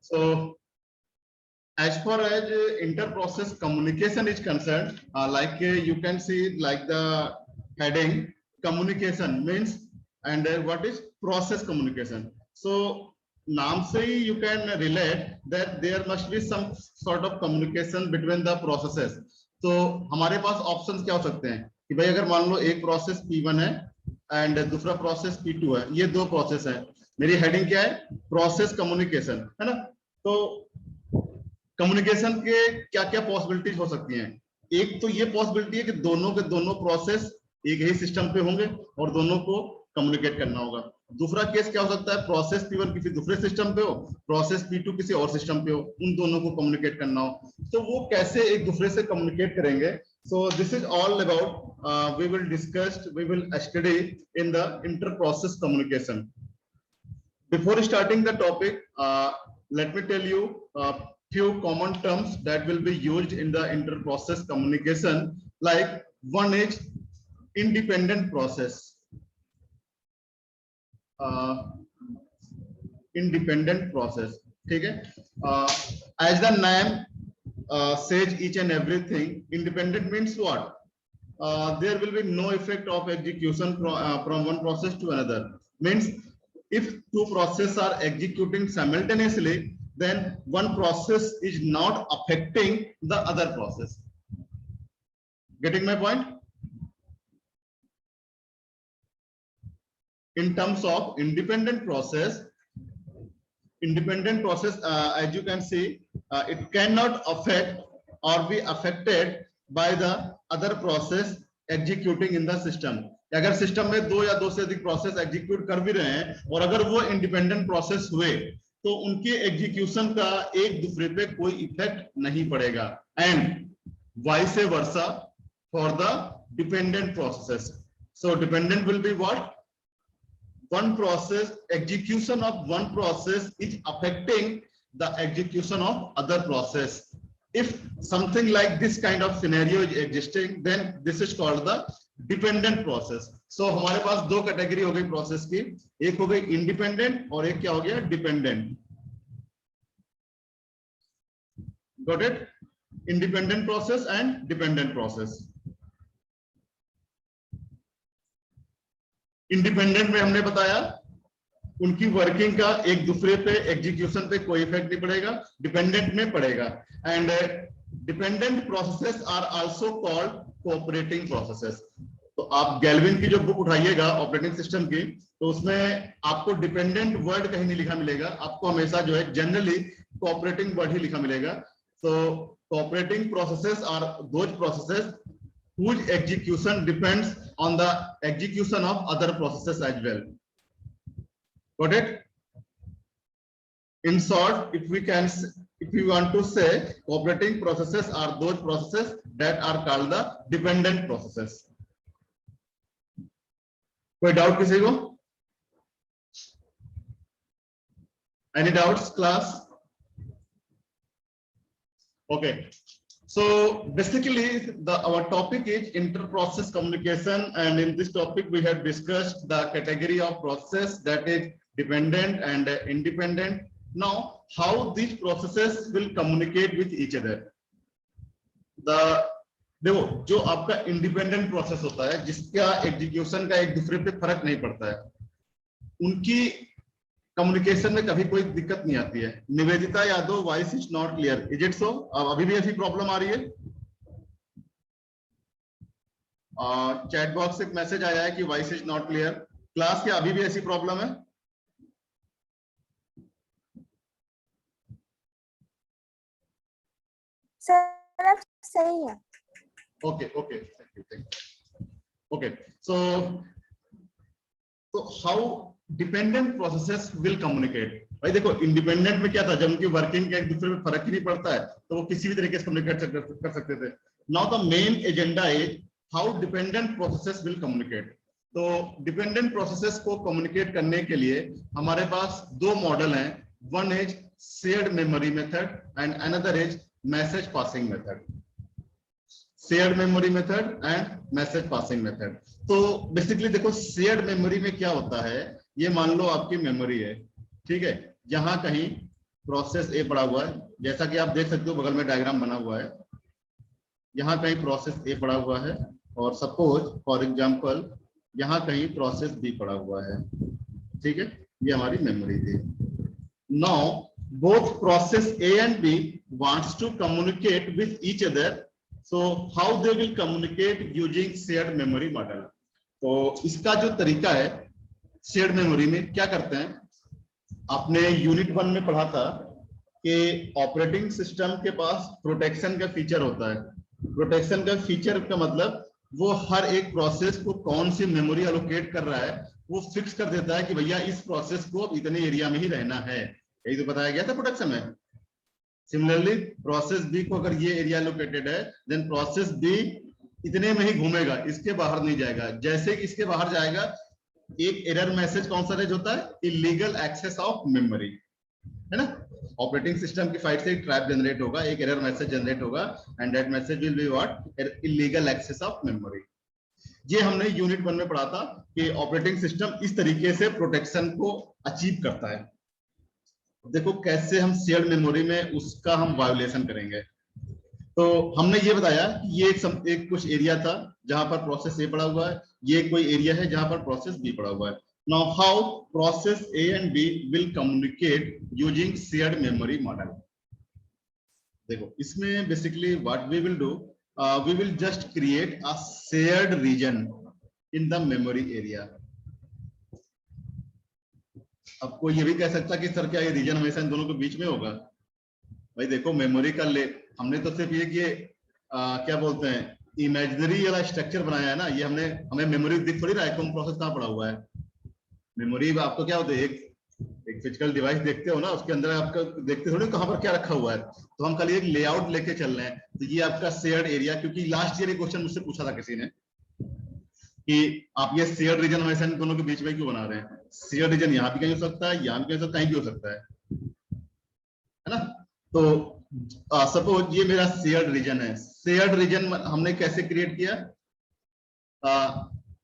So as far as inter-process communication is concerned, like you can see like the heading communication means, and what is process communication. So नाम से ही you can relate that there must be some sort of communication between the processes. तो हमारे पास options क्या हो सकते हैं कि भाई अगर मान लो एक प्रोसेस P1 है एंड दूसरा प्रोसेस P2 है, ये दो प्रोसेस है, मेरी हेडिंग क्या है, प्रोसेस कम्युनिकेशन, है ना। तो कम्युनिकेशन के क्या क्या पॉसिबिलिटीज हो सकती हैं। एक तो ये पॉसिबिलिटी है कि दोनों के दोनों प्रोसेस एक ही सिस्टम पे होंगे और दोनों को कम्युनिकेट करना होगा। दूसरा केस क्या हो सकता है, प्रोसेस P1 किसी दूसरे सिस्टम पे हो, प्रोसेस P2 किसी और सिस्टम पे हो, उन दोनों को कम्युनिकेट करना हो, तो वो कैसे एक दूसरे से कम्युनिकेट करेंगे। So this is all about we will study in the inter process communication. Before starting the topic, let me tell you few common terms that will be used in the inter-process communication. Like one is independent process. Independent process. ठीक है? As the name says each and everything, independent means what? There will be no effect of execution from one process to another. Means if two processes are executing simultaneously, then one process is not affecting the other process. Getting my point? In terms of independent process, as you can see, it cannot affect or be affected by the other process executing in the system. अगर system में दो या दो से अधिक process execute कर भी रहे हैं और अगर वो इंडिपेंडेंट प्रोसेस हुए तो उनके एग्जीक्यूशन का एक दूसरे पे कोई इफेक्ट नहीं पड़ेगा। And vice versa for the dependent processes. So dependent will be what? One process, execution of one process is affecting the execution of other process. If something like this kind of scenario is existing, then this is called the dependent process. So हमारे पास दो category हो गई process की, एक हो गई independent और एक क्या हो गया, dependent. Got it? Independent process and dependent process. Independent में हमने बताया उनकी वर्किंग का एक दूसरे पे एग्जीक्यूशन पे कोई इफेक्ट नहीं पड़ेगा, डिपेंडेंट में पड़ेगा। And dependent processes are also called cooperating processes. तो आप गैल्विन की जो बुक उठाइएगा ऑपरेटिंग सिस्टम की, तो उसमें आपको डिपेंडेंट वर्ड कहीं नहीं लिखा मिलेगा, आपको हमेशा जो है जनरली कोऑपरेटिंग वर्ड ही लिखा मिलेगा। So cooperating processes are those processes whose execution depends on the execution of other processes as well. Got it? In short, if we want to say, cooperating processes are those processes that are called the dependent processes. कोई doubt किसी को? Any doubts, class? Okay. So basically our topic is inter-process communication, and in this topic we have discussed the category of process that is dependent and independent. Now how these processes will communicate with each other. देखो जो आपका independent process होता है जिसका execution का एक दूसरे पे फर्क नहीं पड़ता है, उनकी कम्युनिकेशन में कभी कोई दिक्कत नहीं आती है। Nivedita Yadav, voice is not clear, is it so? अभी भी ऐसी प्रॉब्लम आ रही है? चैट बॉक्स से एक मैसेज आया है कि voice is not clear. Class क्या अभी भी ऐसी प्रॉब्लम है? सर सही है। Okay okay, thank you. Okay, so how dependent processes will communicate. भाई देखो इंडिपेंडेंट में क्या था, जब उनकी वर्किंग का एक दूसरे में फर्क ही नहीं पड़ता है तो वो किसी भी तरीके से कम्युनिकेट कर सकते थे। Now the main agenda is how dependent processes will communicate. तो डिपेंडेंट प्रोसेसेस को कम्युनिकेट करने के लिए हमारे पास दो मॉडल हैं, one is shared memory method and another is message passing method. Shared memory method and message passing method. तो basically देखो शेयर्ड मेमोरी में क्या होता है, ये मान लो आपकी मेमोरी है, ठीक है, जहां कहीं प्रोसेस ए पड़ा हुआ है, जैसा कि आप देख सकते हो बगल में डायग्राम बना हुआ है, यहाँ कहीं प्रोसेस ए पड़ा हुआ है और सपोज फॉर एग्जांपल यहाँ कहीं प्रोसेस बी पड़ा हुआ है, ठीक है, ये हमारी मेमोरी थी। Now both process A and B wants to communicate with each other, so how they will communicate using shared memory model. तो इसका जो तरीका है शेयर्ड मेमोरी में क्या करते हैं, आपने यूनिट 1 में पढ़ा था कि ऑपरेटिंग सिस्टम के पास प्रोटेक्शन का फीचर होता है। प्रोटेक्शन का फीचर का मतलब वो हर एक प्रोसेस को कौन सी मेमोरी एलोकेट कर रहा है वो फिक्स कर देता है कि भैया इस प्रोसेस को अब इतने एरिया में ही रहना है, यही तो बताया गया था प्रोटेक्शन में। सिमिलरली प्रोसेस बी को अगर ये एरिया एलोकेटेड है देन प्रोसेस बी इतने में ही घूमेगा, इसके बाहर नहीं जाएगा। जैसे कि इसके बाहर जाएगा एक एरर मैसेज कौन सा रेज होता है, इलीगल एक्सेस ऑफ मेमोरी, है ना। ऑपरेटिंग सिस्टम की साइड से एक ट्रैप जनरेट होगा, एक एरर मैसेज जनरेट होगा and that message will be what, illegal access of memory. ये हमने यूनिट 1 में पढ़ा था कि ऑपरेटिंग सिस्टम इस तरीके से प्रोटेक्शन को अचीव करता है। देखो कैसे हम शेयर्ड मेमोरी में उसका हम वायोलेशन करेंगे। तो हमने ये बताया कि ये एक कुछ एरिया था जहां पर प्रोसेस ए पड़ा हुआ है, ये कोई एरिया है जहां पर प्रोसेस बी पड़ा हुआ है। Now how process A and B will communicate using shared memory model? देखो इसमें basically what we will do, we will just create a shared region in the memory area. अब कोई ये भी कह सकता कि सर क्या ये रीजन हमेशा इन दोनों के बीच में होगा? भाई देखो मेमोरी का हमने तो सिर्फ ये क्या बोलते हैं इमेजिनरी वाला स्ट्रक्चर बनाया है ना, ये हमें मेमोरी दिख थोड़ी रहा है कौन प्रोसेस कहाँ पड़ा हुआ है। मेमोरी आपको क्या होता है, एक फिजिकल डिवाइस देखते हो ना, उसके अंदर आपका देखते थोड़ी कहां पर क्या रखा हुआ है। तो हम खाली एक लेआउट लेके चल रहे हैं। तो ये आपका शेयर्ड एरिया, क्योंकि लास्ट ईयर एक क्वेश्चन मुझसे पूछा था किसी ने कि आप ये शेयर्ड रीजन हमेशा इन दोनों के बीच में क्यों बना रहे हैं। शेयर्ड रीजन यहाँ भी कहीं हो सकता है, यहाँ भी कहीं हो सकता है, कहीं भी हो सकता है ना। तो सपोज ये मेरा शेयर्ड रीजन है। शेयर्ड रीजन हमने कैसे क्रिएट किया,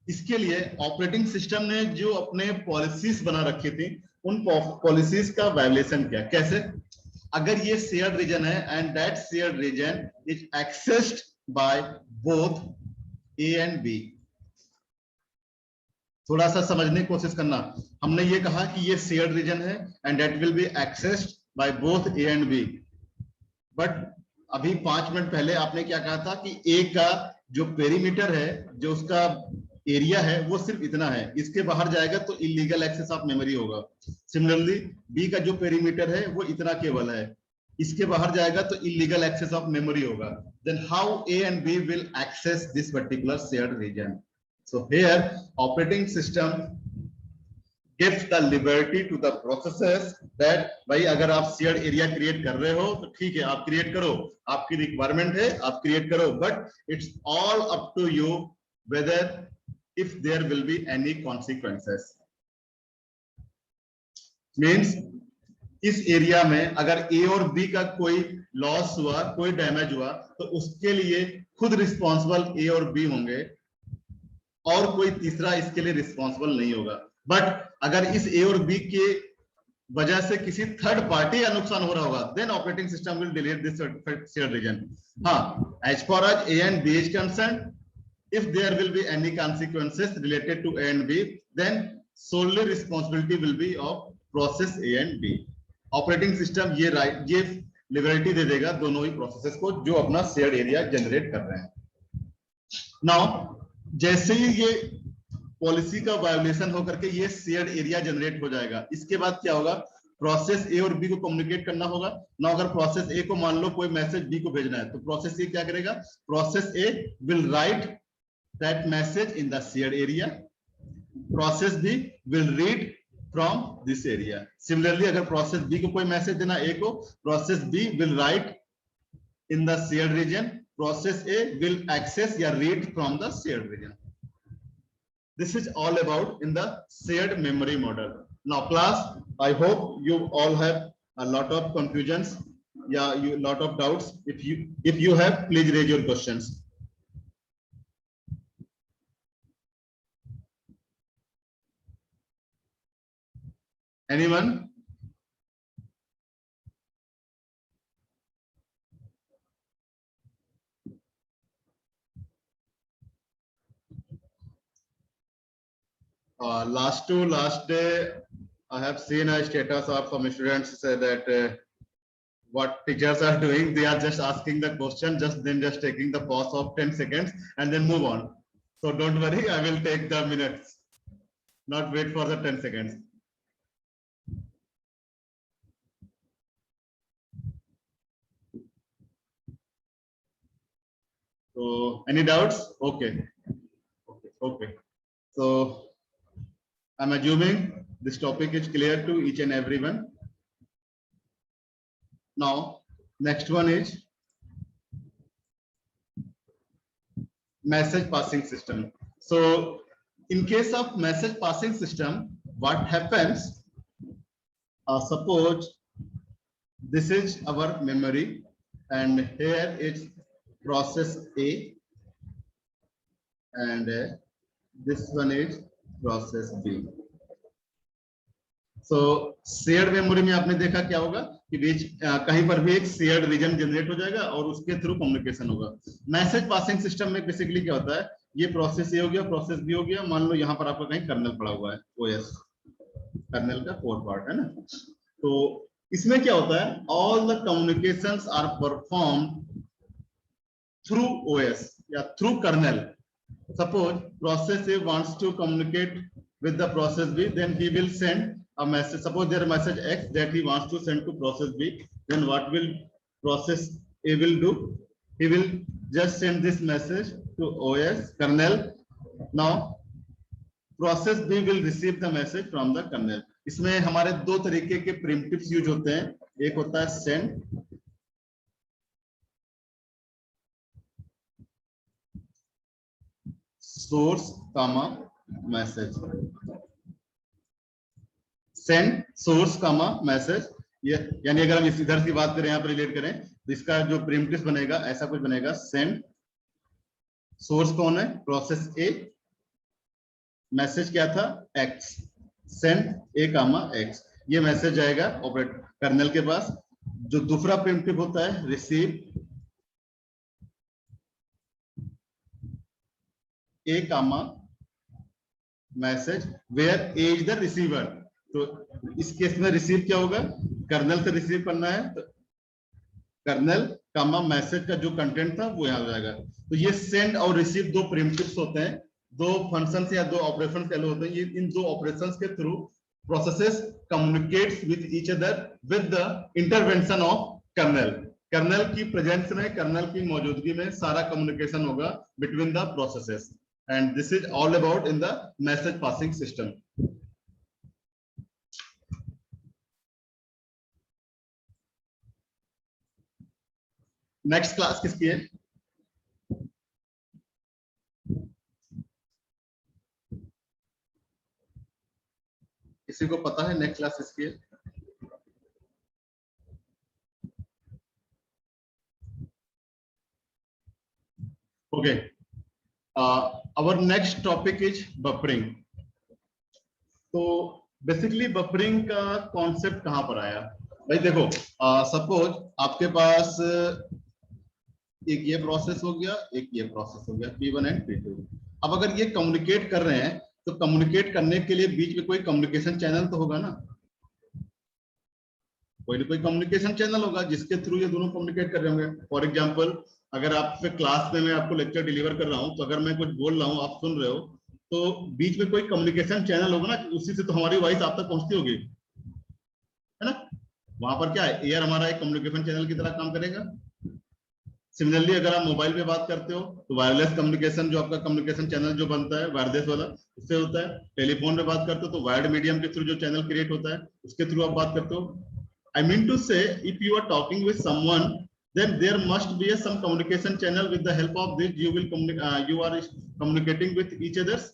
इसके लिए ऑपरेटिंग सिस्टम ने जो अपने पॉलिसीज बना रखी थी उन पॉलिसीज का वायलेशन किया। कैसे, अगर ये शेयर्ड रीजन है and that shared region is accessed by both A and B. थोड़ा सा समझने की कोशिश करना। हमने ये कहा कि ये शेयर्ड रीजन है and that will be accessed by both A and B, but अभी 5 मिनट पहले आपने क्या कहा था कि ए का जो पेरीमीटर है, जो उसका एरिया है वो सिर्फ इतना है, इसके बाहर जाएगा तो इलीगल एक्सेस ऑफ मेमोरी होगा। सिमिलरली बी का जो पेरीमीटर है वो इतना केवल है, इसके बाहर जाएगा तो इलीगल एक्सेस ऑफ मेमोरी होगा। Then how A and B will access this particular shared region. So here operating system gives the liberty to the processes that भाई अगर आप शेयर्ड एरिया क्रिएट कर रहे हो तो ठीक है आप क्रिएट करो, आपकी रिक्वायरमेंट है आप क्रिएट करो, but it's all up to you whether if there will be any consequences. Means इस एरिया में अगर ए और बी का कोई लॉस हुआ, कोई डैमेज हुआ, तो उसके लिए खुद रिस्पॉन्सिबल ए और बी होंगे और कोई तीसरा इसके लिए रिस्पॉन्सिबल नहीं होगा। बट अगर इस ए और बी के वजह से किसी थर्ड पार्टी का नुकसान हो रहा होगा then operating system will delete this shared region. हाँ, as far as A and B is concerned, if there will be any consequences related to A and B, then solely responsibility will be of process A and B. Operating system ये liberty दे देगा दोनों ही processes को जो अपना shared area generate कर रहे हैं। Now जैसे ही ये पॉलिसी का वायोलेशन होकर के ये शेयर्ड एरिया जनरेट हो जाएगा, इसके बाद क्या होगा, प्रोसेस ए और बी को कम्युनिकेट करना होगा ना। अगर प्रोसेस ए को मान लो कोई मैसेज बी को भेजना है तो प्रोसेस ए क्या करेगा, process A will write that message in the shared area, process B will read from this area. Similarly अगर process B को कोई मैसेज देना A को, process B will write in the shared region, process A will access या read from the shared region. This is all about in the shared memory model. Now class, I hope you all have a lot of confusions, yeah, you lot of doubts. If you have, please raise your questions. Anyone? last day, I have seen a status of some students say that what teachers are doing, they are just asking the question, just taking the pause of 10 seconds and then move on. So don't worry, I will take the minutes, not wait for the 10 seconds. So any doubts? Okay. Okay. So I'm assuming this topic is clear to each and everyone. Now, next one is message passing system. So in case of message passing system, what happens? Suppose this is our memory and here is process A and this one is process B. So shared memory में आपने देखा क्या होगा कि बीच कहीं पर भी एक शेयर्ड रीजन जनरेट हो जाएगा और उसके थ्रू कम्युनिकेशन होगा। मैसेज पासिंग सिस्टम में बेसिकली क्या होता है, ये प्रोसेस ए हो गया, प्रोसेस बी हो गया, मान लो यहाँ पर आपका कहीं कर्नल पड़ा हुआ है, ओएस कर्नल का कोर पार्ट है ना। तो इसमें क्या होता है, all the communications are performed through OS या through kernel. Suppose process A wants to communicate with the process B, then he will send a message. Suppose there is a message X that he wants to send to process B. Then what will process A will do? He will just send this message to OS kernel. Now process B will receive the message from the kernel. इसमें हमारे दो तरीके के primitives use होते हैं, एक होता है send source comma message, send source comma message। ये यानी अगर हम इधर की बात करें, यहाँ पर रिलेट करें तो इसका जो प्रिमिटिव बनेगा ऐसा कुछ बनेगा, send सोर्स कौन है, प्रोसेस ए, मैसेज क्या था x, send a comma x, ये मैसेज जाएगा ऑपरेट कर्नल के पास। जो दूसरा प्रिमिटिव होता है receive A comma message where A is the receiver। तो इस केस में रिसीव क्या होगा, कर्नल से रिसीव करना है तो कर्नल कामा मैसेज का जो कंटेंट था वो यहाँ हो जाएगा। तो ये सेंड और रिसीव दो प्रिमिटिव्स होते हैं, दो फंक्शंस या दो ऑपरेशंस कह लो होते हैं। ये इन दो ऑपरेशंस के through processes communicates with each other with the intervention of kernel. Kernel की प्रेजेंस में, कर्नल की मौजूदगी में सारा कम्युनिकेशन होगा between the processes. And this is all about in the message passing system. Next class किसकी है? किसी को पता है नेक्स्ट क्लास किसकी है? Okay. Our next topic is buffering. तो बेसिकली बफरिंग का कॉन्सेप्ट कहां पर आया भाई? देखो सपोज आपके पास एक ये प्रोसेस हो गया, एक ये प्रोसेस हो गया, P1 एंड P2। अब अगर ये कम्युनिकेट कर रहे हैं तो कम्युनिकेट करने के लिए बीच में कोई कम्युनिकेशन चैनल तो होगा ना, कोई ना कोई कम्युनिकेशन चैनल होगा जिसके थ्रू ये दोनों कम्युनिकेट कर रहे होंगे। फॉर एग्जांपल अगर आपसे क्लास में मैं आपको लेक्चर डिलीवर कर रहा हूं तो अगर मैं कुछ बोल रहा हूं आप सुन रहे हो तो बीच में कोई कम्युनिकेशन चैनल होगा ना, उसी से तो हमारी वॉइस आप तक पहुंचती होगी, है ना। वहां पर क्या है, एयर हमारा एक कम्युनिकेशन चैनल की तरह काम करेगा। सिमिलरली अगर आप मोबाइल पे बात करते हो तो वायरलेस कम्युनिकेशन जो आपका कम्युनिकेशन चैनल जो बनता है वायरलेस वाला, उससे होता है। टेलीफोन पे बात करते हो तो वायर्ड मीडियम के थ्रू जो चैनल क्रिएट होता है उसके थ्रू आप बात करते हो। I mean to say, if you are talking with someone, then there must be some communication channel. With the help of this, you are communicating with each others.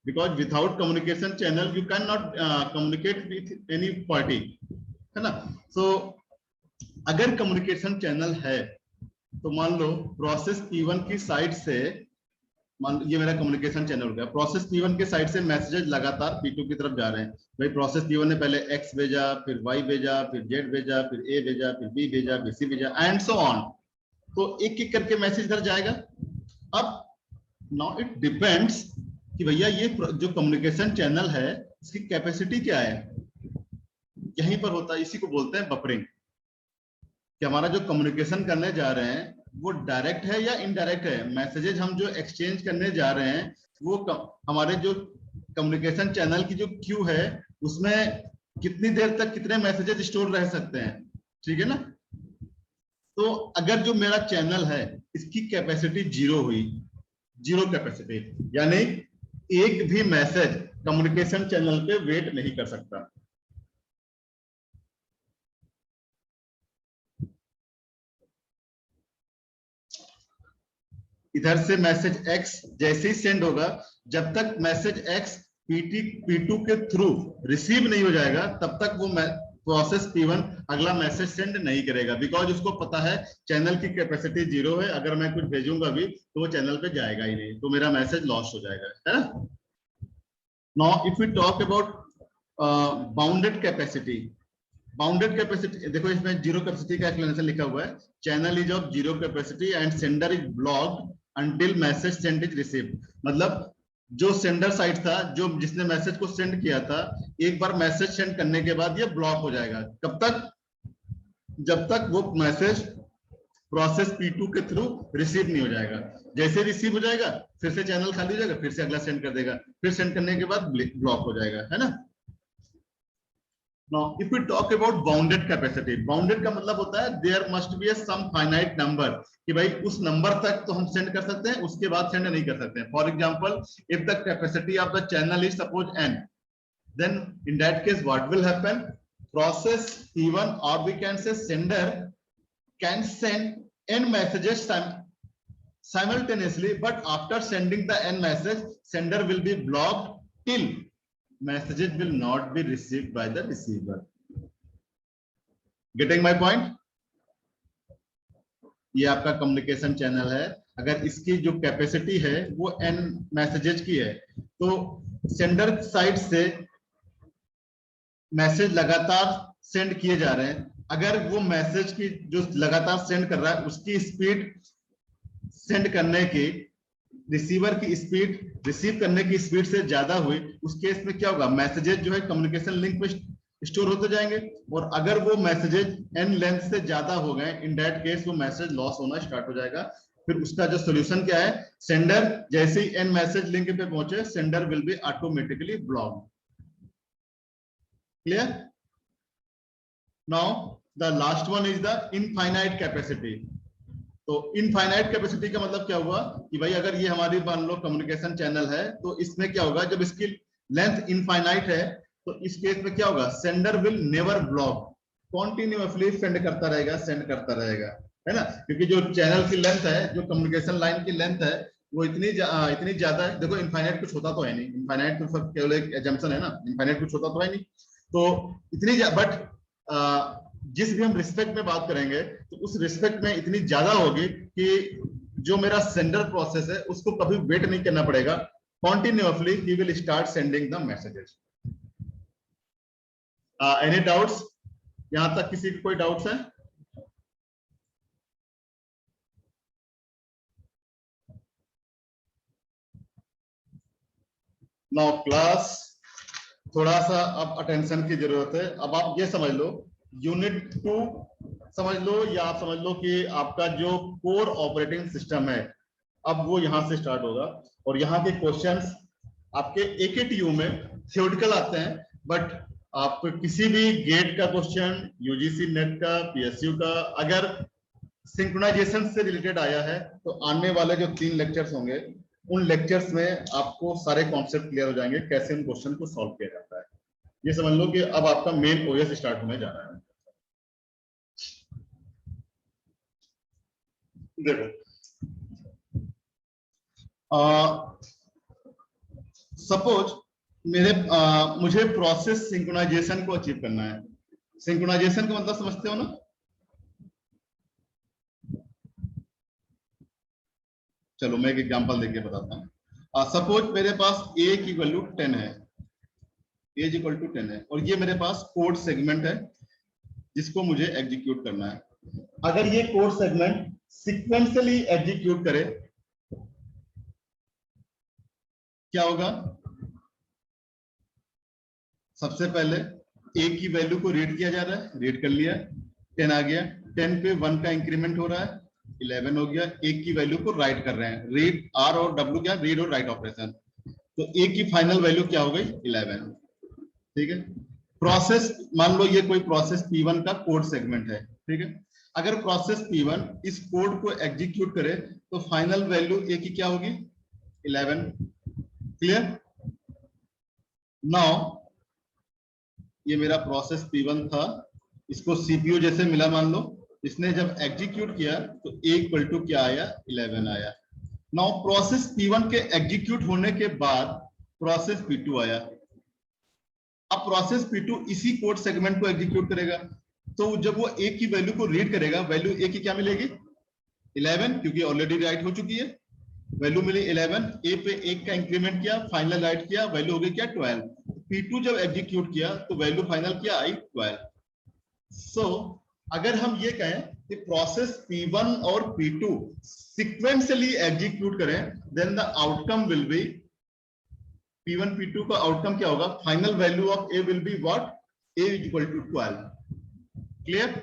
Because without communication channel, you cannot communicate with any party, है ना। So अगर communication channel है तो मान लो process P1 की side से, मान ये मेरा कम्युनिकेशन चैनल हो गया, प्रोसेस P1 के साइड से मैसेजेस लगातार P2 की तरफ जा रहे हैं। भाई प्रोसेस P1 ने पहले X भेजा, फिर Y भेजा, फिर Z भेजा, फिर A भेजा, फिर B भेजा, फिर C भेजा एंड सो ऑन। तो एक एक करके मैसेज इधर जाएगा। अब नाउ इट डिपेंड्स कि भैया ये जो कम्युनिकेशन चैनल है इसकी कैपेसिटी क्या है, यहीं पर होता है, इसी को बोलते हैं बफरिंग। कि हमारा जो कम्युनिकेशन करने जा रहे हैं वो डायरेक्ट है या इनडायरेक्ट है, मैसेजेस हम जो एक्सचेंज करने जा रहे हैं वो हमारे जो कम्युनिकेशन चैनल की जो क्यू है उसमें कितनी देर तक कितने मैसेजेस स्टोर रह सकते हैं, ठीक है ना। तो अगर जो मेरा चैनल है इसकी कैपेसिटी जीरो हुई, जीरो कैपेसिटी, यानी एक भी मैसेज कम्युनिकेशन चैनल पे वेट नहीं कर सकता। इधर से मैसेज एक्स जैसे ही सेंड होगा, जब तक मैसेज एक्स P2 के थ्रू रिसीव नहीं हो जाएगा तब तक वो प्रोसेस P1 अगला मैसेज सेंड नहीं करेगा, बिकॉज उसको पता है चैनल की कैपेसिटी जीरो है, अगर मैं कुछ भेजूंगा भी तो वो चैनल पे जाएगा ही नहीं, तो मेरा मैसेज लॉस्ट हो जाएगा, है ना। Now if we talk about bounded capacity, bounded capacity देखो इसमें जीरो कैपेसिटी का एक्सप्लेनेशन लिखा हुआ है, channel is of zero capacity and sender is blocked until message send is received. मतलब जो सेंडर साइड था, जो जिसने मैसेज को सेंड किया था, एक बार मैसेज सेंड करने के बाद ये ब्लॉक हो जाएगा। कब तक? जब तक वो मैसेज प्रोसेस P2 के थ्रू रिसीव नहीं हो जाएगा। जैसे रिसीव हो जाएगा फिर से चैनल खाली हो जाएगा, फिर से अगला सेंड कर देगा, फिर सेंड करने के बाद ब्लॉक हो जाएगा, है ना। Now, if we talk about bounded capacity, bounded का मतलब होता है there must be a some finite number, कि भाई उस नंबर तक तो हम सेंड कर सकते हैं, उसके बाद सेंड नहीं कर सकते हैं। For example, if the capacity of the channel is suppose n, then in that case what will happen? Process P1 or we can say sender can send n messages simultaneously, but after sending the n message, sender will be blocked till messages will not be received by the receiver. Getting my point? ये आपका communication channel है, अगर इसकी जो capacity है वो n messages की है, तो सेंडर साइड से मैसेज लगातार सेंड किए जा रहे हैं, अगर वो मैसेज की जो लगातार सेंड कर रहा है उसकी स्पीड सेंड करने की, रिसीवर की स्पीड रिसीव करने की स्पीड से ज्यादा हुई, उस केस में क्या होगा, मैसेजेस जो है कम्युनिकेशन लिंक में स्टोर होते जाएंगे, और अगर वो मैसेजेस एन लेंथ से ज्यादा हो गए, इन दैट केस वो मैसेज लॉस होना स्टार्ट हो जाएगा। फिर उसका जो सोल्यूशन क्या है, सेंडर जैसे ही एन मैसेज लिंक पे पहुंचे, sender will be automatically blocked. Clear? Now the last one is the infinite capacity. तो इनफाइनाइट कैपेसिटी का मतलब क्या हुआ कि भाई अगर ये हमारी मान लो कम्युनिकेशन चैनल है, तो इसमें क्या होगा, जब इसकी लेंथ इनफाइनाइट है तो इस केस में क्या होगा, sender will never block, continuously send करता रहेगा, सेंड करता रहेगा, है ना। क्योंकि जो चैनल की लेंथ है, जो कम्युनिकेशन लाइन की लेंथ है, वो इतनी ज्यादा है। देखो इनफाइनाइट कुछ होता तो है नहीं, इनफाइनाइट तो सब केवल एक एजम्पशन है ना, इनफाइनाइट कुछ होता तो है नहीं। तो इतनी बट जिस भी हम रिस्पेक्ट में बात करेंगे तो उस रिस्पेक्ट में इतनी ज्यादा होगी कि जो मेरा सेंडर प्रोसेस है उसको कभी वेट नहीं करना पड़ेगा, continuously he will start sending the messages. Any doubts? यहां तक किसी को कोई डाउट्स है? नाउ क्लास थोड़ा सा अब अटेंशन की जरूरत है। अब आप ये समझ लो, यूनिट 2 समझ लो, या आप समझ लो कि आपका जो कोर ऑपरेटिंग सिस्टम है अब वो यहां से स्टार्ट होगा, और यहाँ के क्वेश्चंस आपके AKTU में थ्योरेटिकल आते हैं, बट आप किसी भी गेट का क्वेश्चन, UGC नेट का, PSU का, अगर सिंक्रोनाइजेशन से रिलेटेड आया है तो आने वाले जो 3 लेक्चर्स होंगे उन लेक्चर्स में आपको सारे कॉन्सेप्ट क्लियर हो जाएंगे, कैसे उन क्वेश्चन को सॉल्व किया जाता है। ये समझ लो कि अब आपका मेन OS स्टार्ट होने जा रहा है। देखो सपोज मुझे प्रोसेस सिंक्रोनाइजेशन को अचीव करना है। सिंक्रोनाइजेशन का मतलब समझते हो ना? चलो मैं एक एग्जांपल देके बताता हूँ। सपोज मेरे पास a की वैल्यू 10 है, a इज इक्वल टू 10 है, और ये मेरे पास कोड सेगमेंट है जिसको मुझे एग्जीक्यूट करना है। अगर ये कोड सेगमेंट सीक्वेंशियली एग्जीक्यूट करे, क्या होगा, सबसे पहले ए की वैल्यू को रीड किया जा रहा है, रीड कर लिया, 10 आ गया, 10 पे 1 का इंक्रीमेंट हो रहा है, 11 हो गया, ए की वैल्यू को राइट कर रहे हैं, रीड, आर और डब्ल्यू क्या, रीड और राइट ऑपरेशन, तो ए की फाइनल वैल्यू क्या हो गई 11। ठीक है, प्रोसेस, मान लो ये कोई प्रोसेस P1 का कोड सेगमेंट है, ठीक है, अगर प्रोसेस P1 इस कोड को एग्जीक्यूट करे तो फाइनल वैल्यू ए की क्या होगी 11। क्लियर, नाउ ये मेरा प्रोसेस P1 था, इसको सीपीयू जैसे मिला मान लो, इसने जब एग्जीक्यूट किया तो ए इक्वल टू क्या आया 11 आया। नाउ प्रोसेस P1 के एग्जीक्यूट होने के बाद प्रोसेस P2 आया, अब प्रोसेस P2 इसी कोड सेगमेंट को एग्जीक्यूट करेगा, तो जब वो ए की वैल्यू को रीड करेगा, वैल्यू ए की क्या मिलेगी 11, क्योंकि ऑलरेडी राइट हो चुकी है, वैल्यू मिली 11, ए पे 1 का इंक्रीमेंट किया, फाइनल राइट किया, वैल्यू हो गई क्या 12, P2 जब एग्जीक्यूट किया तो वैल्यू फाइनल क्या आई 12। सो अगर हम ये कहें कि प्रोसेस P1 और P2 सीक्वेंशियली एग्जीक्यूट करें, then the outcome will be P1 P2 का आउटकम क्या होगा, final value of A will be what, A is equal to 12। Clear,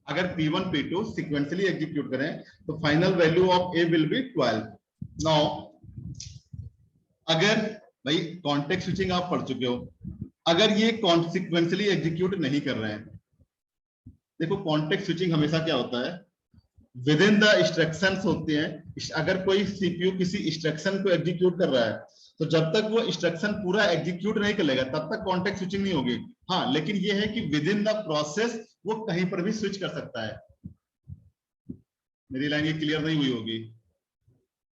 अगर P1 P2 सीक्वेंशियली एग्जीक्यूट करें तो final value of A will be 12। Now अगर भाई context switching आप पढ़ चुके हो, अगर ये सीक्वेंशियली एग्जीक्यूट नहीं कर रहे हैं, देखो कॉन्टेक्स्ट स्विचिंग हमेशा क्या होता है, विद इन द इंस्ट्रक्शंस होते हैं, अगर कोई सीपीयू किसी इंस्ट्रक्शन को एग्जीक्यूट कर रहा है तो जब तक वो इंस्ट्रक्शन पूरा एग्जीक्यूट नहीं करेगा तब तक कॉन्टेक्स्ट स्विचिंग नहीं होगी। हाँ, लेकिन ये है कि विद इन द प्रोसेस वो कहीं पर भी स्विच कर सकता है। मेरी लाइन ये क्लियर नहीं हुई होगी,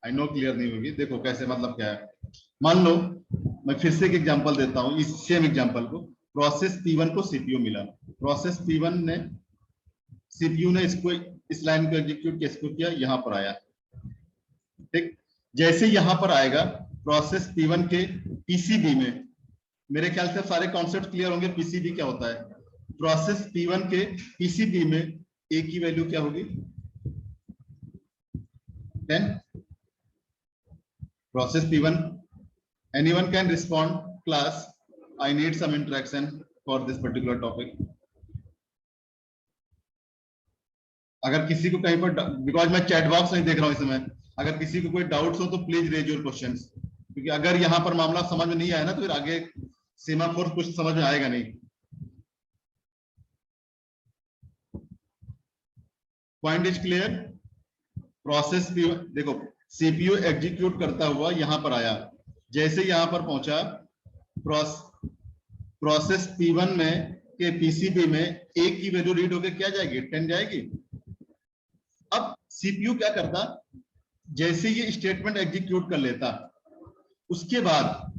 आई नो क्लियर नहीं होगी। देखो कैसे, मतलब क्या है, मान लो मैं फिर से एक एग्जांपल देता हूं, इस सेम एग्जांपल को, प्रोसेस P1 को सीपीयू मिला, प्रोसेस P1 ने, सीपीयू ने इसको, इस लाइन को एग्जीक्यूट किसको किया, यहां पर आया, ठीक, जैसे यहां पर आएगा प्रोसेस P1 के पीसीबी में, मेरे ख्याल से सारे कॉन्सेप्ट क्लियर होंगे, पीसीबी क्या होता है, प्रोसेस P1 के पीसीबी में ए की वैल्यू क्या होगी 10, process P1, anyone can respond class, I need some interaction for this particular topic। अगर किसी को कहीं पर, बिकॉज मैं चैट बॉक्स नहीं देख रहा हूं इस समय, अगर किसी को कोई डाउट्स हो तो प्लीज रेज योर क्वेश्चंस, क्योंकि अगर यहां पर मामला समझ में नहीं आया ना तो फिर आगे सेमाफोर कुछ समझ में आएगा नहीं। पॉइंट इज क्लियर, प्रोसेस देखो सीपीयू एग्जीक्यूट करता हुआ यहां पर आया, जैसे यहां पर पहुंचा, प्रोसेस P1 में के पीसीबी में ए की वैल्यू रीड होकर क्या जाएगी 10 जाएगी। अब सीपीयू क्या करता, जैसे ये स्टेटमेंट एग्जीक्यूट कर लेता, उसके बाद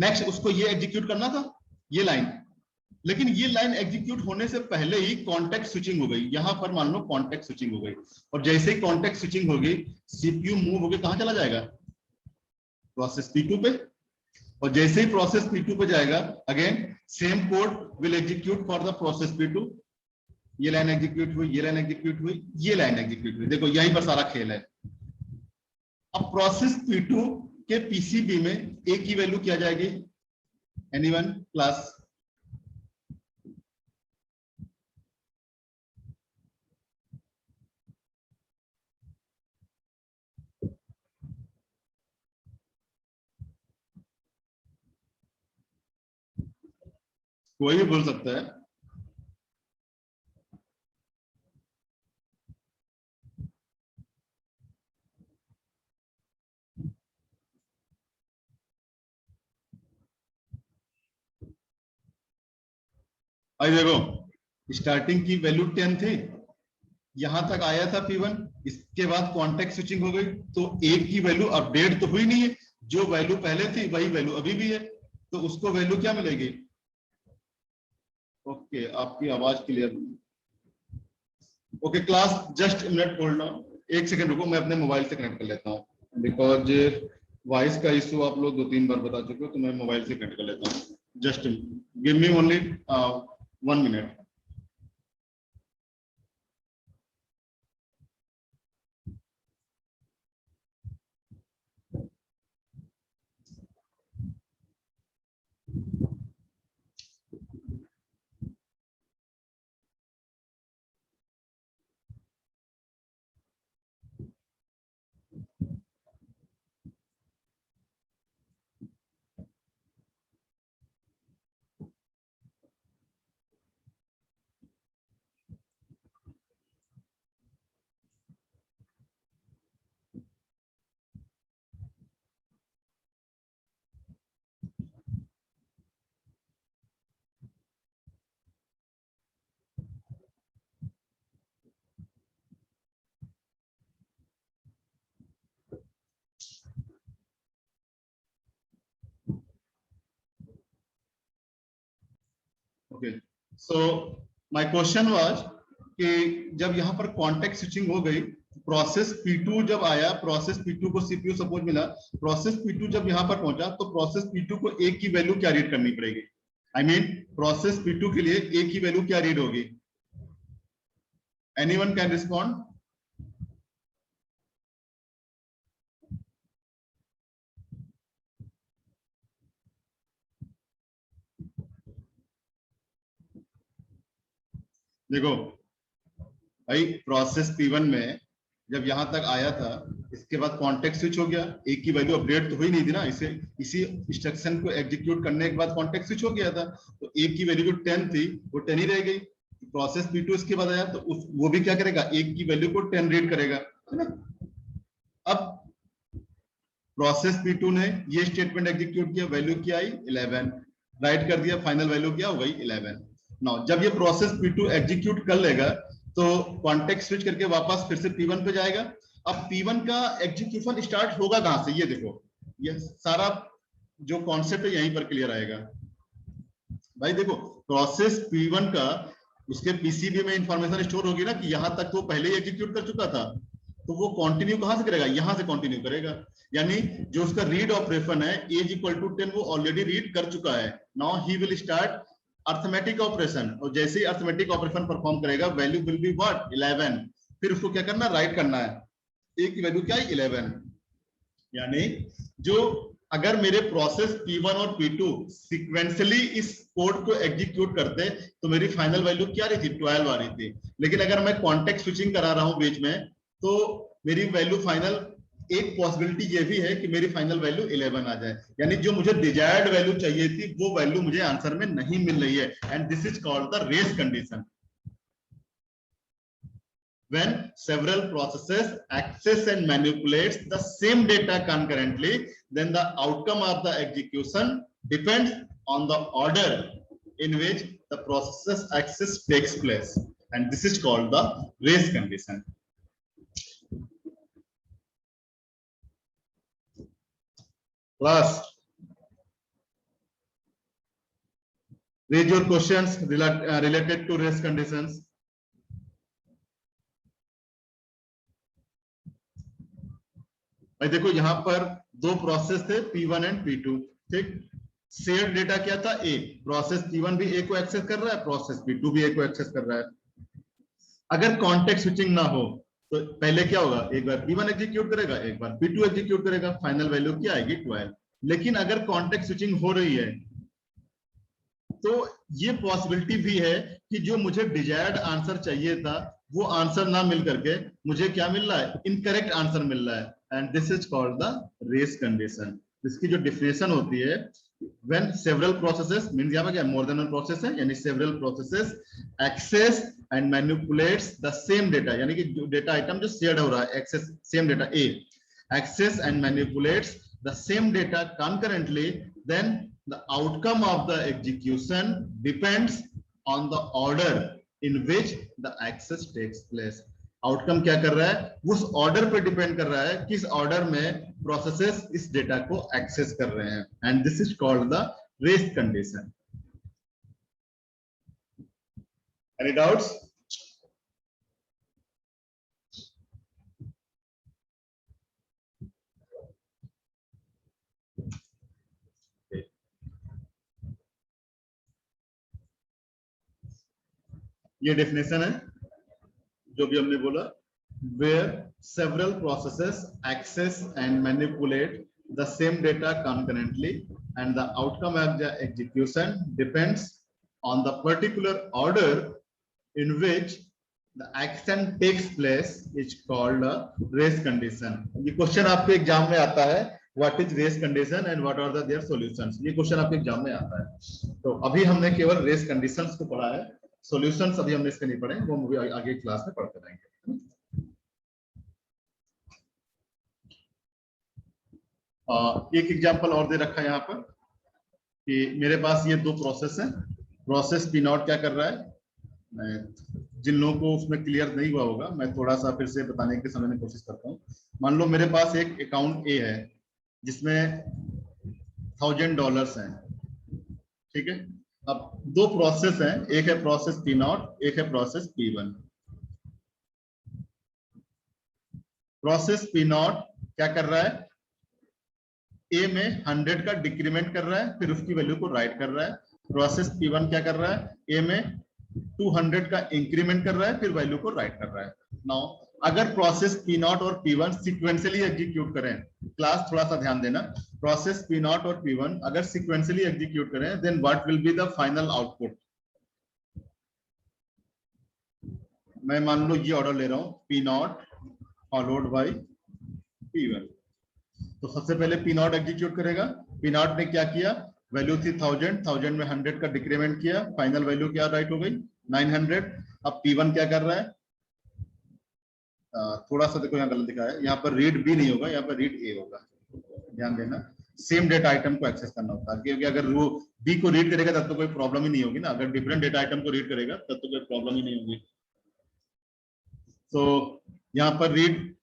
नेक्स्ट उसको ये एग्जीक्यूट करना था ये लाइन, लेकिन ये लाइन एग्जीक्यूट होने से पहले ही कॉन्टेक्स्ट स्विचिंग हो गई, यहां पर मान लो कॉन्टेक्स्ट स्विचिंग हो गई, और जैसे ही कॉन्टेक्स्ट स्विचिंग होगी सीपीयू मूव होकर कहां चला जाएगा, प्रोसेस P2 पे, और जैसे ही प्रोसेस P2 पे जाएगा again same code will execute for the process P2, ये लाइन एग्जीक्यूट हुई, ये लाइन एग्जीक्यूट हुई, ये लाइन एग्जीक्यूट हुई, देखो यहीं पर सारा खेल है। अब प्रोसेस P2 के पीसीबी में ए की वैल्यू क्या जाएगी, एनीवन क्लास, कोई भी बोल सकता है। भाई देखो स्टार्टिंग की वैल्यू 10 थी, यहां तक आया था P1, इसके बाद कॉन्टेक्स्ट स्विचिंग हो गई, तो ए की वैल्यू अपडेट तो हुई नहीं है, जो वैल्यू पहले थी वही वैल्यू अभी भी है, तो उसको वैल्यू क्या मिलेगी। ओके, आपकी आवाज clear, okay class just minute hold on, एक सेकंड रुको, मैं अपने मोबाइल से कनेक्ट कर लेता हूँ, बिकॉज वॉइस का इशू आप लोग 2-3 बार बता चुके हो, तो मैं मोबाइल से कनेक्ट कर लेता हूँ, just give me only 1 minute. Okay, so my question was कि जब यहाँ पर कॉन्टेक्स्ट स्विचिंग हो गई, प्रोसेस P2 जब आया, प्रोसेस P2 को सीपीयू सपोज मिला, प्रोसेस P2 जब यहाँ पर पहुंचा तो प्रोसेस P2 को एक की वैल्यू क्या रीड करनी पड़ेगी? आई मीन प्रोसेस P2 के लिए एक की वैल्यू क्या रीड होगी? Anyone can respond? देखो भाई, प्रोसेस P1 में जब यहां तक आया था, इसके बाद कॉन्टेक्स्ट स्विच हो गया, एक की वैल्यू अपडेट तो हुई नहीं थी ना, इसी इंस्ट्रक्शन को एग्जीक्यूट करने के बाद कॉन्टेक्स्ट स्विच हो गया था, तो एक की वैल्यू जो 10 थी वो 10 ही रह गई। प्रोसेस P2 इसके बाद आया तो वो भी क्या करेगा, एक की वैल्यू को 10 रीड करेगा, है ना। अब प्रोसेस P2 ने ये स्टेटमेंट एग्जीक्यूट किया, वैल्यू क्या आई 11, राइट कर दिया, फाइनल वैल्यू क्या हो गई 11। नाउ जब ये प्रोसेस P2 एग्जीक्यूट कर लेगा तो कॉन्टेक्स्ट स्विच करके वापस फिर से P1 पे जाएगा। अब P1 का एग्जीक्यूशन स्टार्ट होगा कहां से, ये देखो, ये सारा जो कॉन्सेप्ट है यहीं पर क्लियर आएगा। भाई देखो, प्रोसेस P1 का उसके पीसीबी में इंफॉर्मेशन स्टोर होगी ना कि यहां तक तो पहले ही एग्जीक्यूट कर चुका था, तो वो कंटिन्यू कहां से करेगा, यहां से कंटिन्यू करेगा। यानी जो उसका रीड ऑपरेशन है एज इक्वल टू 10 वो ऑलरेडी रीड कर चुका है। Now he will start arithmetic operation, और जैसे ही अर्थमेटिक ऑपरेशन परफॉर्म करेगा वैल्यू विल बी व्हाट 11, फिर उसको क्या करना, राइट करना है, ए की वैल्यू क्या है 11। यानी जो अगर मेरे प्रोसेस P1 और P2 सीक्वेंशियली इस कोड को एग्जीक्यूट करते तो मेरी फाइनल वैल्यू क्या रही थी, 12 आ रही थी। लेकिन अगर मैं कॉन्टेक्स्ट स्विचिंग करा रहा हूं बीच में तो मेरी वैल्यू फाइनल, एक पॉसिबिलिटी ये भी है कि मेरी फाइनल वैल्यू 11 आ जाए, यानी जो मुझे डिजायर्ड वैल्यू चाहिए थी वो वैल्यू मुझे आंसर में नहीं मिल रही है, and this is called the race condition. When several processes access and manipulates the same data concurrently, then the outcome of the execution depends on the order in which the processes access takes place, and this is called the race condition. Class, raise your questions related to race conditions. भाई देखो, यहाँ पर दो process थे P1 and P2, ठीक। Share data क्या था, ए, process P1 भी ए को एक्सेस कर रहा है, प्रोसेस P2 भी ए को एक्सेस कर रहा है। अगर कॉन्टेक्स्ट स्विचिंग ना हो तो पहले क्या होगा, एक बार P1 एग्जीक्यूट करेगा, एक बार P2 एग्जीक्यूट करेगा, फाइनल वैल्यू क्या आएगी 12। लेकिन अगर कॉन्टेक्स्ट स्विचिंग हो रही है तो ये पॉसिबिलिटी भी है कि जो मुझे डिजायर्ड आंसर चाहिए था वो आंसर ना मिल करके मुझे क्या मिल रहा है, इनकरेक्ट आंसर मिल रहा है, and this is called the race condition. इसकी जो डिफिनेशन होती है, when several processes means यहाँ पे क्या, more than one process है, यानी several processes access and manipulates the same data, यानी कि जो डेटा आइटम जो शेयर हो रहा है, access same data A, access and manipulates the same data concurrently, then the outcome of the execution depends on the order in which the access takes place. Outcome क्या कर रहा है, उस order पे डिपेंड कर रहा है किस ऑर्डर में प्रोसेसेस इस डेटा को एक्सेस कर रहे हैं, and this is called the race condition. Any doubts? ये डेफिनेशन है जो भी हमने बोला, where several processes access and manipulate the same data concurrently and the outcome of the execution depends on the particular order in which the action takes place is called a race condition. ये question आपके exam में आता है, what is race condition and what are their solutions, ये question आपके exam में आता है। तो अभी हमने केवल रेस कंडीशंस को पढ़ा है, सॉल्यूशंस अभी हमने इसके नहीं पढ़े, वो मूवी आगे क्लास में पढ़ते रहेंगे। एक एग्जांपल और दे रखा है यहाँ पर कि मेरे पास ये दो प्रोसेस हैं, प्रोसेस P0 क्या कर रहा है, मैं जिन लोगों को उसमें क्लियर नहीं हुआ होगा मैं थोड़ा सा फिर से बताने की समझने की कोशिश करता हूँ। मान लो मेरे पास एक अकाउंट ए है जिसमें $1000 हैं, ठीक है। अब दो प्रोसेस हैं, एक है प्रोसेस P0, एक है प्रोसेस P1। प्रोसेस P0 क्या कर रहा है, ए में 100 का डिक्रीमेंट कर रहा है, फिर उसकी वैल्यू को राइट कर रहा है। प्रोसेस P1 क्या कर रहा है, ए में 200 का इंक्रीमेंट कर रहा है, फिर वैल्यू को राइट कर रहा है। नाउ अगर प्रोसेस P0 और P1 सीक्वेंशियली एग्जीक्यूट करें, क्लास थोड़ा सा ध्यान देना, प्रोसेस P0 और P1 अगर सीक्वेंशियली एग्जीक्यूट करें, then what will be the final output. मैं मान लो ये ऑर्डर ले रहा हूं, P0 फॉलोड बाय P1। तो सबसे पहले P0 एग्जीक्यूट करेगा। P0 ने क्या किया, वैल्यू थी 1000 में 100 का डिक्रीमेंट किया, फाइनल वैल्यू क्या राइट हो गई 900। अब P1 क्या कर रहा है, थोड़ा सा देखो यहाँ गलत दिखा है, यहाँ पर रीड बी नहीं होगा, यहाँ पर रीड ए होगा, ध्यान देना। सेम डेटा आइटम को एक्सेस करना होता है, क्योंकि अगर वो बी को रीड करेगा तब तो कोई प्रॉब्लम ही नहीं होगी ना, अगर डिफरेंट डेटा आइटम को रीड करेगा तब तो कोई प्रॉब्लम ही नहीं होगी। तो यहाँ पर रीड,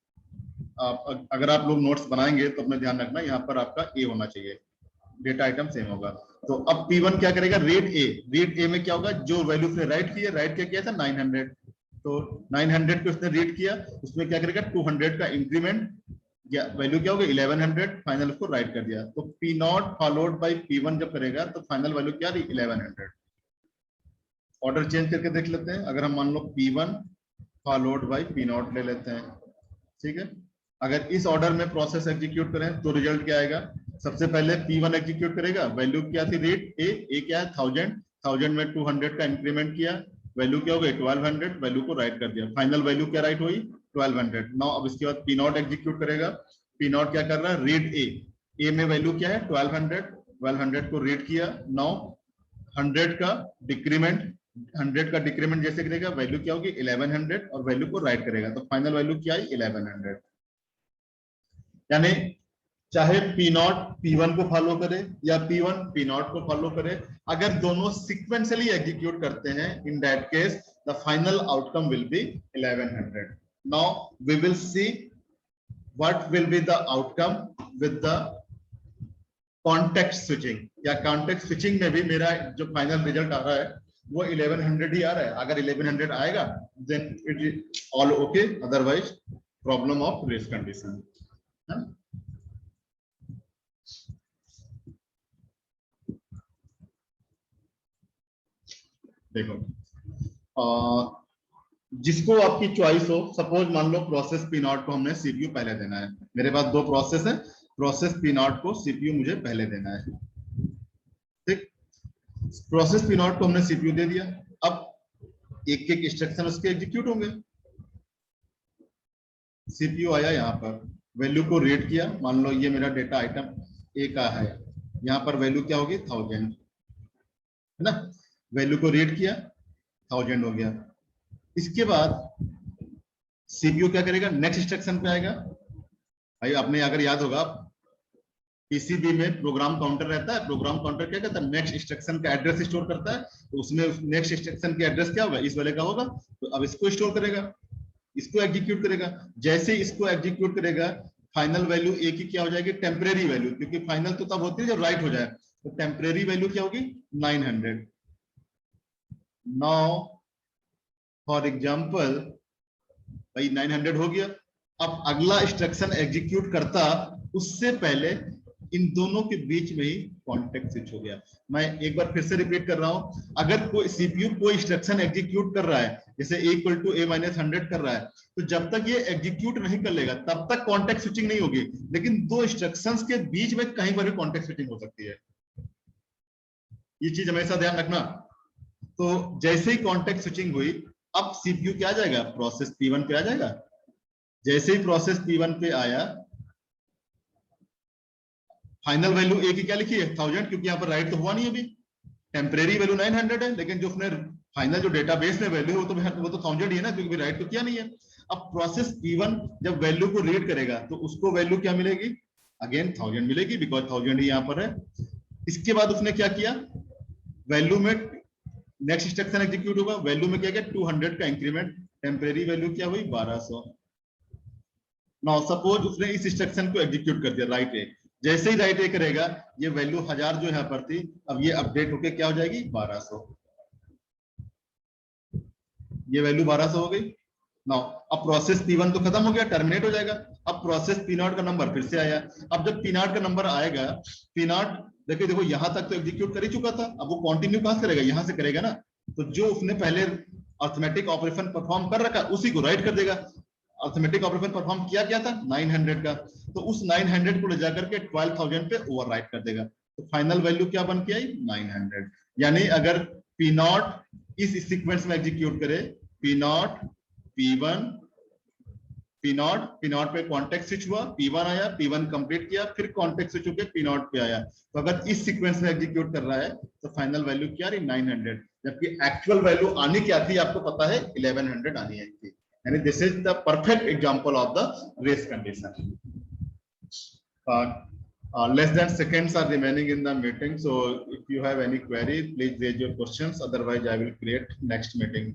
अगर आप लोग नोट्स बनाएंगे तो अपना ध्यान रखना, यहाँ पर आपका ए होना चाहिए, डेटा आइटम सेम होगा। तो अब P1 क्या करेगा, रीड ए। रीड ए में क्या होगा, जो वैल्यू उसने राइट किया, राइट क्या किया था 900, तो 900 को उसने रीड किया, उसमें क्या करेगा 200 का इंक्रीमेंट, या वैल्यू क्या होगा 1100, फाइनल उसको राइट कर दिया। तो P0 फॉलोड बाय P1 जब करेगा तो फाइनल वैल्यू क्या रही 1100। ऑर्डर चेंज करके देख लेते हैं, अगर हम मान लो P1 फॉलोड बाय P0 ले लेते हैं, ठीक है। अगर इस ऑर्डर में प्रोसेस एग्जीक्यूट करें तो रिजल्ट क्या आएगा, सबसे पहले P1 एग्जीक्यूट करेगा, वैल्यू क्या थी रेट ए क्या है 1000 में 200 का इंक्रीमेंट किया, वैल्यू क्या हो गई 1200, वैल्यू को राइट कर दिया, फाइनल वैल्यू क्या राइट हुई 1200। नाउ अब इसके बाद P0 एग्जीक्यूट करेगा। P0 क्या कर रहा है, रीड ए में वैल्यू क्या है 1200 को रीड किया। नाउ 100 का डिक्रीमेंट, 100 का डिक्रीमेंट जैसे करेगा, वैल्यू क्या होगी 1100 और वैल्यू को राइट करेगा, तो फाइनल वैल्यू क्या आई 1100। यानी चाहे P0 P1 को फॉलो करे या P1 P0 को फॉलो करे, अगर दोनों सीक्वेंशियली एग्जीक्यूट करते हैं, in that case the final outcome will be 1100। Now we will see what will be the outcome with the context switching. या कॉन्टेक्स्ट स्विचिंग में भी मेरा जो फाइनल रिजल्ट आ रहा है वो 1100 ही आ रहा है। अगर 1100 आएगा then it is all okay, otherwise problem of race condition. देखो जिसको आपकी चॉइस हो, सपोज मान लो प्रोसेस P0 को हमने सीपीयू पहले देना है, मेरे पास दो प्रोसेस है, प्रोसेस P0 को सीपीयू मुझे पहले देना है, ठीक। प्रोसेस P0 को हमने सीपीयू दे दिया, अब एक एक इंस्ट्रक्शन उसके एग्जीक्यूट होंगे। सीपीयू आया, यहाँ पर वैल्यू को रीड किया, मान लो ये मेरा डेटा आइटम ए का है, यहाँ पर वैल्यू क्या होगी 1000, है ना, वैल्यू को रीड किया 1000 हो गया। इसके बाद सीपीयू क्या करेगा, नेक्स्ट इंस्ट्रक्शन पे आएगा। भाई आपने अगर याद होगा पीसीबी में प्रोग्राम काउंटर रहता है, प्रोग्राम काउंटर क्या करता है, नेक्स्ट इंस्ट्रक्शन का एड्रेस स्टोर करता है, तो उसमें नेक्स्ट इंस्ट्रक्शन के एड्रेस क्या होगा, इस वाले का होगा, तो अब इसको स्टोर करेगा, इसको एग्जीक्यूट करेगा। जैसे इसको एग्जीक्यूट करेगा, फाइनल वैल्यू ए की क्या हो जाएगी, टेम्परेरी वैल्यू, क्योंकि फाइनल तो तब होती है जब राइट हो जाए, तो टेम्परेरी वैल्यू क्या होगी 900। नाउ फॉर एग्जाम्पल भाई 900 हो गया, अब अगला इंस्ट्रक्शन एग्जीक्यूट करता उससे पहले इन दोनों के बीच में ही कॉन्टेक्स्ट स्विच हो गया। मैं एक बार फिर से रिपीट कर रहा हूं, अगर कोई सीपीयू कोई इंस्ट्रक्शन एग्जीक्यूट कर रहा है, जैसे a = a-100 कर रहा है, तो जब तक ये एग्जीक्यूट नहीं कर लेगा तब तक कॉन्टेक्स्ट स्विचिंग नहीं होगी, लेकिन दो इंस्ट्रक्शंस के बीच में कहीं पर भी कॉन्टेक्स्ट स्विचिंग हो सकती है, ये चीज हमेशा ध्यान रखना। तो जैसे ही कॉन्टेक्स्ट स्विचिंग हुई, अब सीपीयू क्या आ जाएगा, प्रोसेस P1 पे आ जाएगा। जैसे ही प्रोसेस P1 पे आया, फाइनल वैल्यू ए की क्या लिखी है 1000, क्योंकि यहाँ पर राइट तो हुआ नहीं अभी, टेम्परेरी वैल्यू 900 है, लेकिन जो उसने फाइनल जो डेटाबेस में वैल्यू है वो तो 1000 ही है ना, क्योंकि राइट तो किया नहीं है। अब प्रोसेस P1 जब वैल्यू को रीड करेगा तो उसको वैल्यू क्या मिलेगी, अगेन 1000 मिलेगी, बिकॉज 1000 ही यहाँ पर है। इसके बाद उसने क्या किया, वैल्यू में नेक्स्ट इंस्ट्रक्शन एग्जीक्यूट होगा, वैल्यू में क्या किया 200 का इंक्रीमेंट, टेम्परेरी वैल्यू क्या हुई 1200। नाउ सपोज उसने इस इंस्ट्रक्शन को एग्जीक्यूट कर दिया राइट ए, जैसे ही राइट ए करेगा ये वैल्यू 1000 जो यहाँ पर थी अब ये अपडेट होके क्या हो जाएगी 1200, ये वैल्यू 1200 हो गई। नाउ अब प्रोसेस P1 तो खत्म हो गया, टर्मिनेट हो जाएगा। अब प्रोसेस P0 का नंबर फिर से आया। अब जब P0 का नंबर आएगा, P0 देखिए देखो यहां तक तो एग्जीक्यूट कर ही चुका था, अब वो कंटिन्यू कहां से करेगा, यहां से करेगा ना। तो जो उसने पहले अर्थमेटिक ऑपरेशन परफॉर्म कर रखा उसी को राइट कर देगा। अर्थमेटिक ऑपरेशन परफॉर्म किया क्या था 900 का, तो उस 900 को ले जाकर के 12,000 पे ओवरराइट कर देगा। तो फाइनल वैल्यू क्या बन के आई 900। यानी अगर P0 इस सीक्वेंस में एग्जीक्यूट करे, P0 P1 P0 पे कॉन्टेक्ट स्विच हुआ, P1 आया, P1 कंप्लीट किया, फिर कॉन्टेक्ट स्विच होकर P0 पे आया। तो अगर इस सीक्वेंस में एग्जीक्यूट कर रहा है तो फाइनल वैल्यू क्या रही 900, जबकि एक्चुअल वैल्यू आनी क्या थी आपको पता है 1100 आनी है थी। यानी this is the perfect example of the race condition. Less than seconds are remaining in the meeting, so if you have any query please raise your questions, otherwise I will create next meeting.